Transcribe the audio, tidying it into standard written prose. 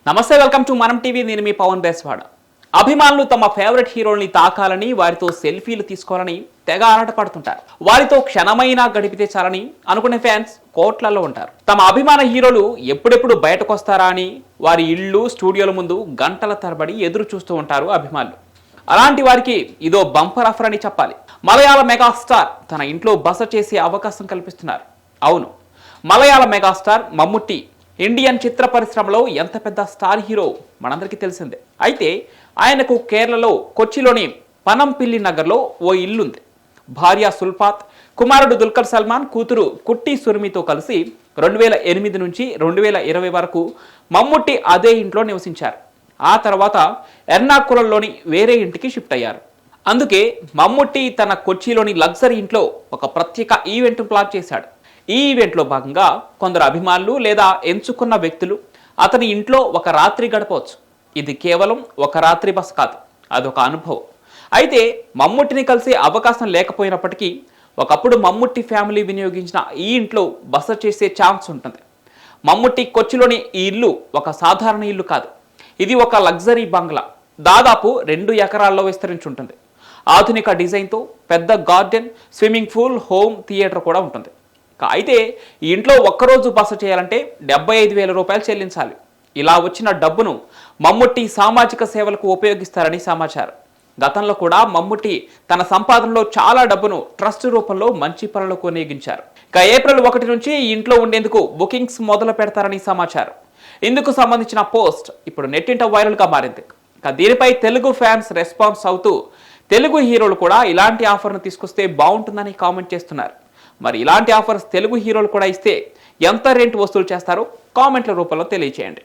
నమస్తే, welcome to మనం TV. నేను మీ పవన్ బేస్వాడ. అభిమానులు తమ ఫేవరెట్ హీరోల్ని తాకాలని, వారితో సెల్ఫీలు తీసుకోవాలని తెగ ఆరాటపడుతుంటారు. వారితో క్షణమైనా గడిపితే చాలని అనుకునే ఫ్యాన్స్ కోట్లలో ఉంటారు. తమ అభిమాన హీరోలు ఎప్పుడెప్పుడు బయటకు వస్తారా అని వారి ఇళ్ళు, స్టూడియోల ముందు గంటల తరబడి ఎదురు చూస్తూ ఉంటారు అభిమానులు. అలాంటి వారికి ఇదో బంపర్ ఆఫర్ అని చెప్పాలి. మలయాళ మెగాస్టార్ తన ఇంట్లో బస చేసే అవకాశం కల్పిస్తున్నారు. అవును, మలయాళ మెగాస్టార్ మమ్ముట్టి ఇండియన్ చిత్ర పరిశ్రమలో ఎంత పెద్ద స్టార్ హీరో మనందరికీ తెలిసిందే. అయితే ఆయనకు కేరళలో కొచ్చిలోని పనంపిల్లి నగర్లో ఓ ఇల్లుంది. భార్య సుల్ఫాత్, కుమారుడు దుల్కర్ సల్మాన్, కూతురు కుట్టి సుర్మితో కలిసి 2008 నుంచి 2020 వరకు మమ్ముట్టి అదే ఇంట్లో నివసించారు. ఆ తర్వాత ఎర్నాకులంలోని వేరే ఇంటికి షిఫ్ట్ అయ్యారు. అందుకే మమ్ముట్టి తన కొచ్చిలోని లగ్జరీ ఇంట్లో ఒక ప్రత్యేక ఈవెంట్ ప్లాన్ చేశాడు. ఈ ఈవెంట్లో భాగంగా కొందరు అభిమానులు లేదా ఎంచుకున్న వ్యక్తులు అతని ఇంట్లో ఒక రాత్రి గడపవచ్చు. ఇది కేవలం ఒక రాత్రి బస కాదు, అదొక అనుభవం. అయితే మమ్ముట్టిని కలిసే అవకాశం లేకపోయినప్పటికీ ఒకప్పుడు మమ్ముట్టి ఫ్యామిలీ వినియోగించిన ఈ ఇంట్లో బస చేసే ఛాన్స్ ఉంటుంది. మమ్ముట్టి కొచ్చిలోని ఈ ఇల్లు ఒక సాధారణ ఇల్లు కాదు. ఇది ఒక లగ్జరీ బంగ్లా. దాదాపు 2 ఎకరాల్లో విస్తరించుంటుంది. ఆధునిక డిజైన్తో పెద్ద garden, swimming pool, home theatre కూడా ఉంటుంది. అయితే ఈ ఇంట్లో ఒక్కరోజు బస చేయాలంటే 75,000 రూపాయలు చెల్లించాలి. ఇలా వచ్చిన డబ్బును మమ్ముట్టి సామాజిక సేవలకు ఉపయోగిస్తారని సమాచారం. గతంలో కూడా మమ్ముట్టి తన సంపాదనలో చాలా డబ్బును ట్రస్ట్ రూపంలో మంచి పనులకు వినియోగించారు. ఏప్రిల్ 1 నుంచి ఈ ఇంట్లో ఉండేందుకు బుకింగ్స్ మొదలు పెడతారని సమాచారం. ఇందుకు సంబంధించిన పోస్ట్ ఇప్పుడు నెట్టింట వైరల్గా మారింది. దీనిపై తెలుగు ఫ్యాన్స్ రెస్పాన్స్ అవుతూ తెలుగు హీరోలు కూడా ఇలాంటి ఆఫర్ను తీసుకొస్తే బాగుంటుందని కామెంట్ చేస్తున్నారు. మరి ఇలాంటి ఆఫర్స్ తెలుగు హీరోలు కూడా ఇస్తే ఎంత రెంట్ వసూలు చేస్తారో కామెంట్ల రూపంలో తెలియజేయండి.